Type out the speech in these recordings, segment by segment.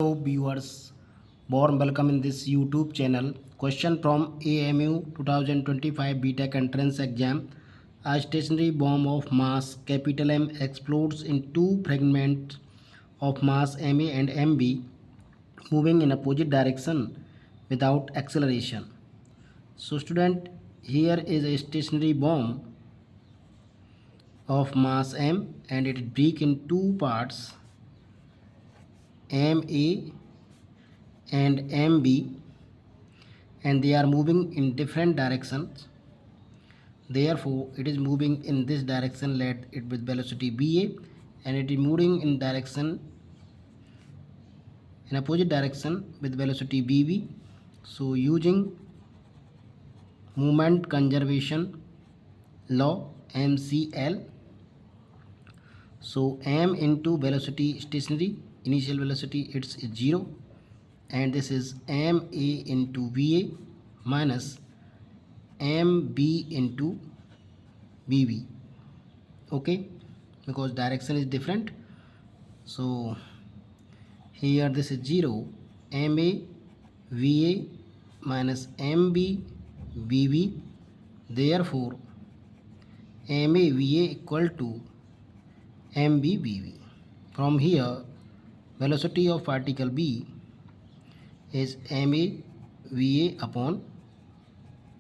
Hello viewers, warm welcome in this YouTube channel. Question from AMU 2025 BTech entrance exam. A stationary bomb of mass capital M explodes in two fragments of mass MA and MB moving in opposite direction without acceleration. So student, here is a stationary bomb of mass M and it break in two parts, MA and MB, and they are moving in different directions. Therefore it is moving in this direction, let it with velocity BA, and it is moving in opposite direction with velocity BB. So using moment conservation law MCL, so m into velocity stationary initial velocity, it's 0, and this is ma into va minus mb into bb. Okay, because direction is different, so here this is 0, ma va minus mb bb. Therefore ma va equal to mb bb. From here velocity of particle b is ma va upon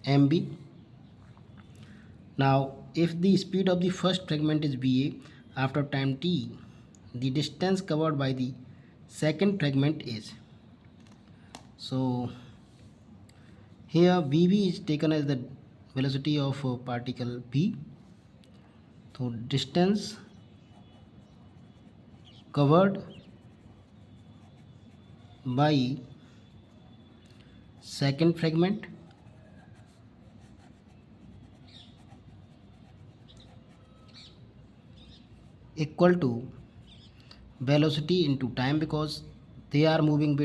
mb. Now if the speed of the first fragment is va, after time t the distance covered by the second fragment is, so here vb is taken as the velocity of particle b, so distance covered by second fragment equal to velocity into time, because they are moving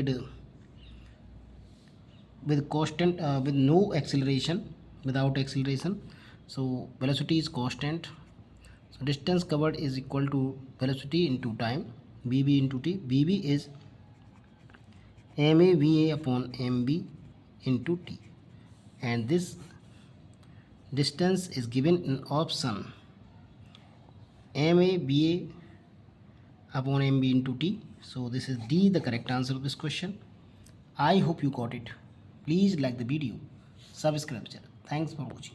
with constant with no acceleration, without acceleration, so velocity is constant. So distance covered is equal to velocity into time, bb into t. bb is ma va upon mb into t, and this distance is given in option ma va upon mb into t. So this is D, the correct answer of this question. I hope you got it. Please like the video, subscribe the channel. Thanks for watching.